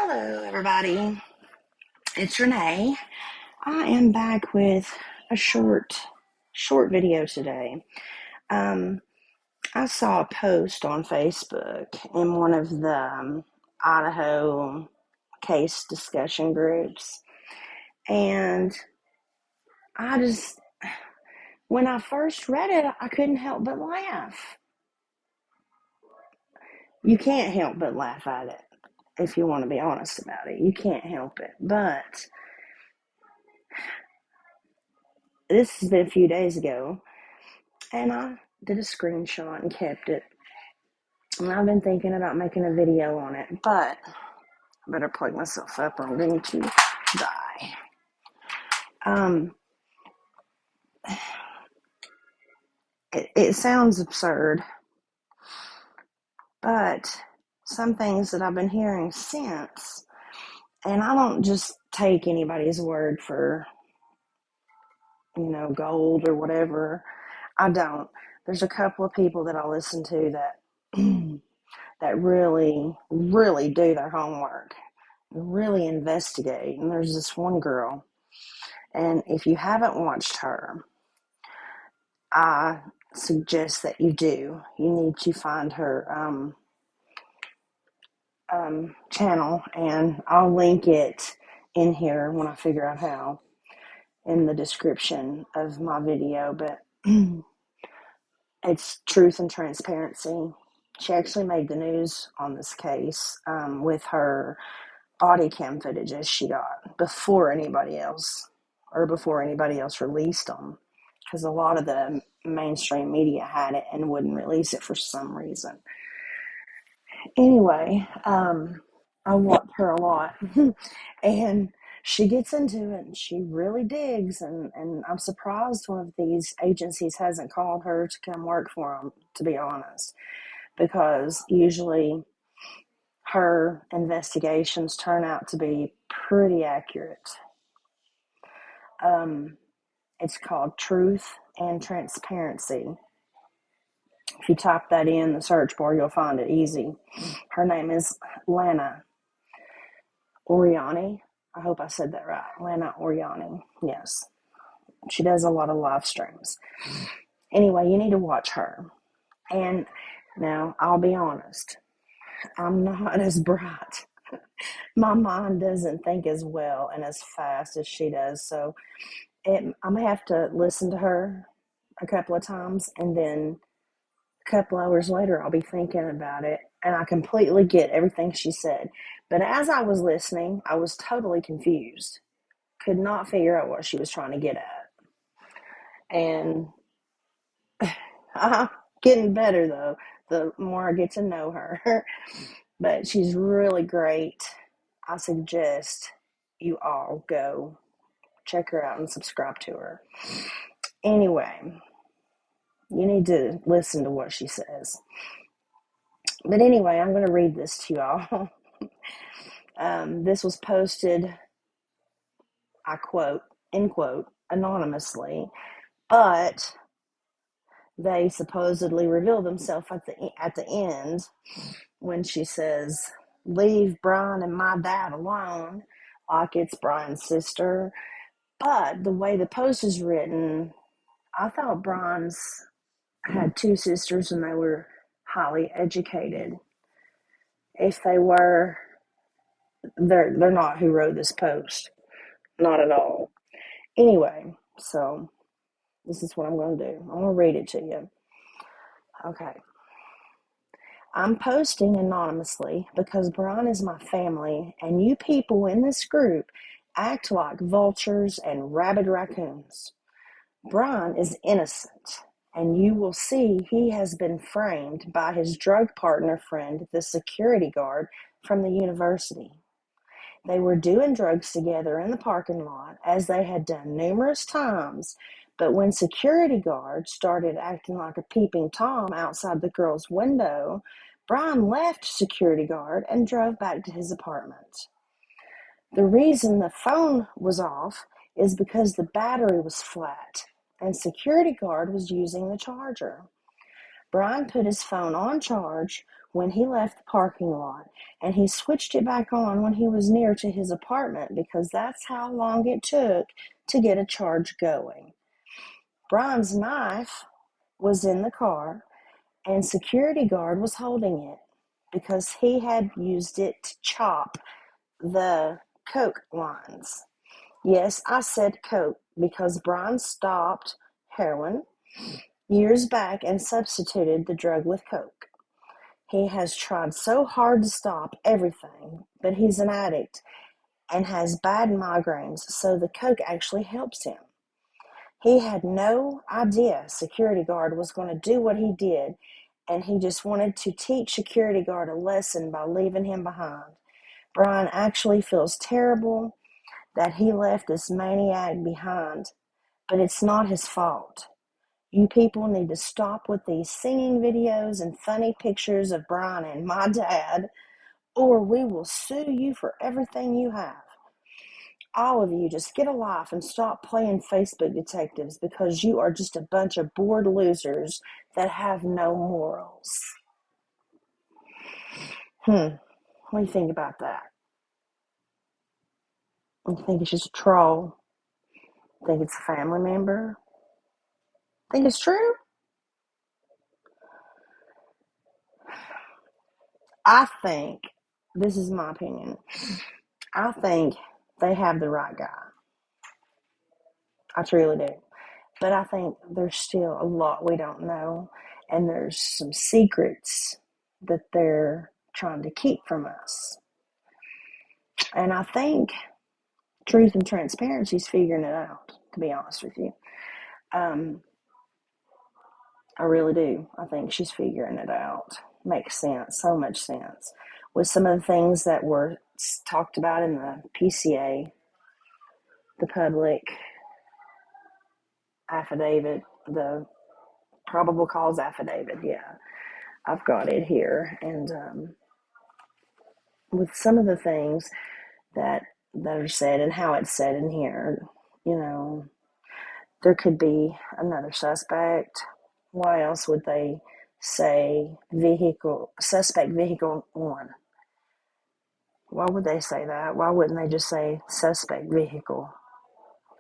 Hello, everybody. It's Renee. I am back with a short video today. I saw a post on Facebook in one of the Idaho case discussion groups, and when I first read it, I couldn't help but laugh. You can't help but laugh at it if you want to be honest about it. You can't help it, but this has been a few days ago, and I did a screenshot and kept it. And I've been thinking about making a video on it, but I better plug myself up or I'm going to die. It sounds absurd, but some things that I've been hearing since, and I don't just take anybody's word for, gold or whatever. I don't. There's a couple of people that I listen to that really, really do their homework, really investigate. And there's this one girl, and if you haven't watched her, I suggest that you do. You need to find her channel, and I'll link it in here when I figure out how, in the description of my video. But it's Truth and Transparency. She actually made the news on this case with her body cam footage as she got before anybody else released them, because a lot of the mainstream media had it and wouldn't release it for some reason. Anyway, I watch her a lot, and she gets into it, and she really digs, and I'm surprised one of these agencies hasn't called her to come work for them, to be honest, because usually her investigations turn out to be pretty accurate. It's called Truth and Transparency. If you type that in the search bar, you'll find it easy. Her name is Xana Oriani. I hope I said that right. Xana Oriani. Yes. She does a lot of live streams. Anyway, you need to watch her. And now, I'll be honest, I'm not as bright. My mind doesn't think as well and as fast as she does. So I'm going to have to listen to her a couple of times, and then a couple hours later, I'll be thinking about it, and I completely get everything she said. But as I was listening, I was totally confused. Could not figure out what she was trying to get at. And I'm getting better, though, the more I get to know her. But she's really great. I suggest you all go check her out and subscribe to her. Anyway, you need to listen to what she says. But anyway, I'm going to read this to y'all. This was posted, I quote, end quote, anonymously, but they supposedly reveal themselves at the end when she says, "Leave Bryan and my dad alone," like it's Bryan's sister. But the way the post is written, I thought Bryan's had two sisters and they were highly educated. If they were, they're not who wrote this post. Not at all. Anyway, so this is what I'm going to do. I'm going to read it to you. Okay. I'm posting anonymously because Bryan is my family, and you people in this group act like vultures and rabid raccoons. Bryan is innocent, and you will see he has been framed by his drug partner friend, the security guard from the university. They were doing drugs together in the parking lot, as they had done numerous times, but when security guard started acting like a peeping Tom outside the girl's window, Bryan left security guard and drove back to his apartment. The reason the phone was off is because the battery was flat, and security guard was using the charger. Bryan put his phone on charge when he left the parking lot, and he switched it back on when he was near to his apartment because that's how long it took to get a charge going. Bryan's knife was in the car, and security guard was holding it because he had used it to chop the coke lines. Yes, I said coke because Bryan stopped heroin years back and substituted the drug with coke. He has tried so hard to stop everything, but he's an addict and has bad migraines, so the coke actually helps him. He had no idea security guard was going to do what he did, and he just wanted to teach security guard a lesson by leaving him behind. Bryan actually feels terrible that he left this maniac behind, but it's not his fault. You people need to stop with these singing videos and funny pictures of Bryan and my dad, or we will sue you for everything you have. All of you, just get a life and stop playing Facebook detectives because you are just a bunch of bored losers that have no morals. What do you think about that? You think it's just a troll? Think it's a family member? Think it's true? I think, this is my opinion, I think they have the right guy. I truly do. But I think there's still a lot we don't know, and there's some secrets that they're trying to keep from us. And I think Truth and Transparency is figuring it out, to be honest with you. I really do. I think she's figuring it out. Makes sense, so much sense. With some of the things that were talked about in the PCA, the public affidavit, the probable cause affidavit, yeah. I've got it here. And with some of the things that are said and how it's said in here, you know, there could be another suspect. Why else would they say suspect vehicle 1? Why would they say that? Why wouldn't they just say suspect vehicle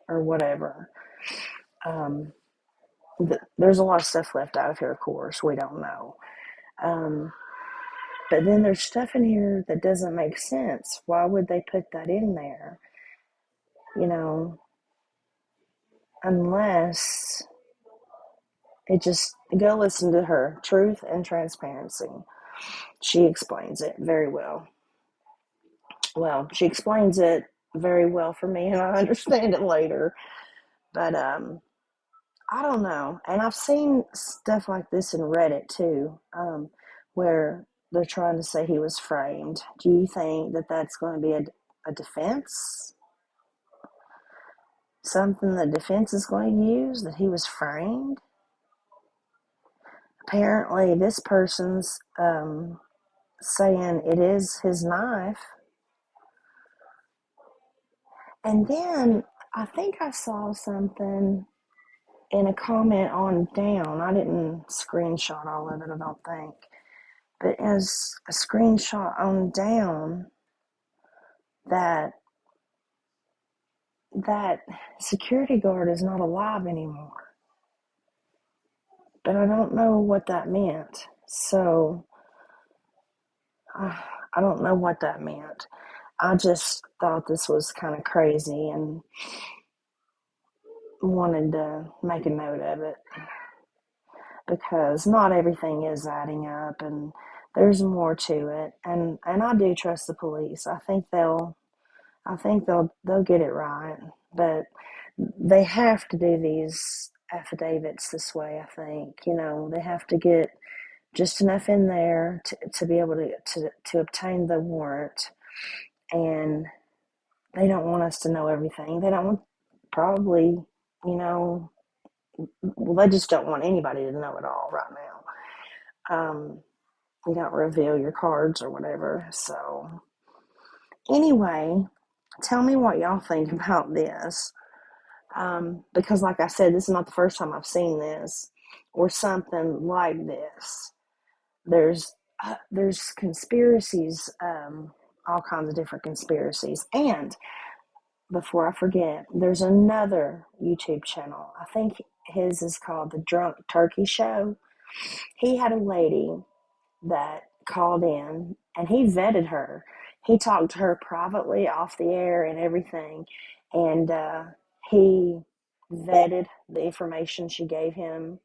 or whatever? There's a lot of stuff left out of here, of course. We don't know. But then there's stuff in here that doesn't make sense. Why would they put that in there? You know, unless it just, go listen to her, Truth and Transparency. She explains it very well. Well, she explains it very well for me, and I understand it later. But I don't know. And I've seen stuff like this in Reddit too, where they're trying to say he was framed. Do you think that that's going to be a defense? Something the defense is going to use, that he was framed? Apparently, this person's saying it is his knife. And then I think I saw something in a comment on down. I didn't screenshot all of it, I don't think. But as a screenshot on down, that security guard is not alive anymore. But I don't know what that meant. So I don't know what that meant. I just thought this was kind of crazy and wanted to make a note of it, because not everything is adding up, and there's more to it. And I do trust the police. I think they'll get it right, but they have to do these affidavits this way. I think, they have to get just enough in there to be able to obtain the warrant, and they don't want us to know everything. They don't want, probably, well, they just don't want anybody to know it all right now. You don't reveal your cards or whatever. So anyway, tell me what y'all think about this. Because like I said, this is not the first time I've seen this or something like this. There's there's conspiracies, all kinds of different conspiracies. And before I forget, there's another YouTube channel. I think his is called The Drunk Turkey Show. He had a lady that called in and he vetted her. He talked to her privately off the air and everything. And he vetted the information she gave him.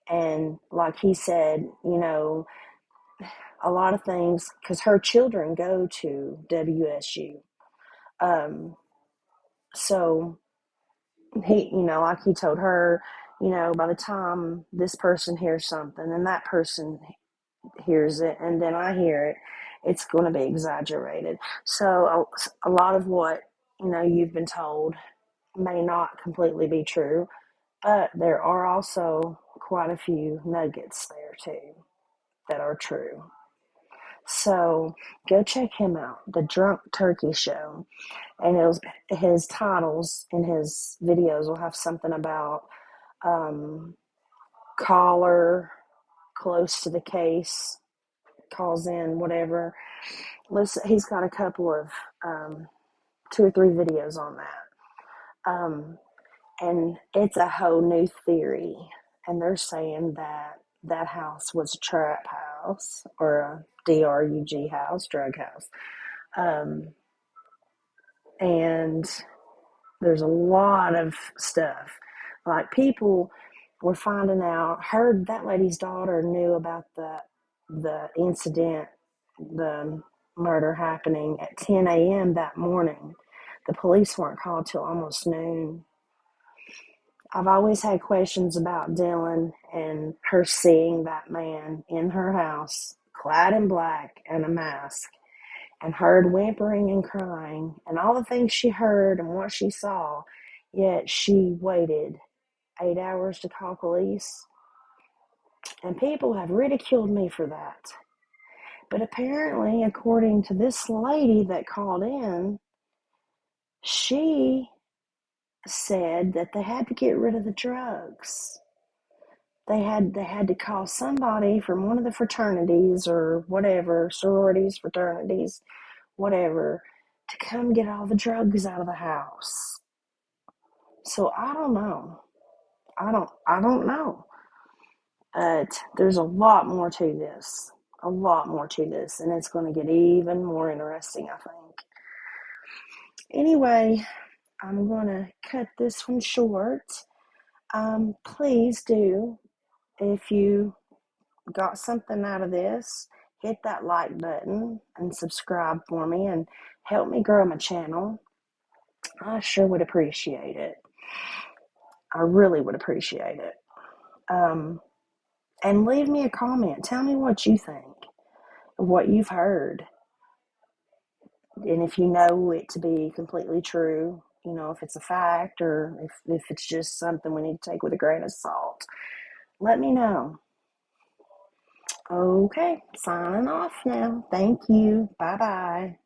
And like he said, a lot of things, because her children go to WSU. So like he told her, by the time this person hears something and that person hears it and then I hear it, it's going to be exaggerated. So a lot of what, you've been told may not completely be true, but there are also quite a few nuggets there too that are true. So go check him out, The Drunk Turkey Show. And his titles in his videos will have something about caller close to the case, calls in, whatever. Listen, he's got a couple of 2 or 3 videos on that. And it's a whole new theory. And they're saying that house was a trap house or a DRUG house, drug house. And there's a lot of stuff. Like people were finding out, heard that lady's daughter knew about the incident, the murder happening at 10 a.m. that morning. The police weren't called till almost noon. I've always had questions about Dylan and her seeing that man in her house, clad in black and a mask, and heard whimpering and crying and all the things she heard and what she saw, yet she waited 8 hours to call police. And people have ridiculed me for that. But apparently, according to this lady that called in, she said that they had to get rid of the drugs. They had to call somebody from one of the fraternities or whatever, sororities, fraternities, whatever, to come get all the drugs out of the house. So I don't know. I don't know. But there's a lot more to this. A lot more to this. And it's going to get even more interesting, I think. Anyway, I'm going to cut this one short. Please do, if you got something out of this, hit that like button and subscribe for me and help me grow my channel. I sure would appreciate it. I really would appreciate it. And leave me a comment. Tell me what you think, what you've heard. And if you know it to be completely true, if it's a fact or if it's just something we need to take with a grain of salt, let me know. Okay, signing off now. Thank you. Bye-bye.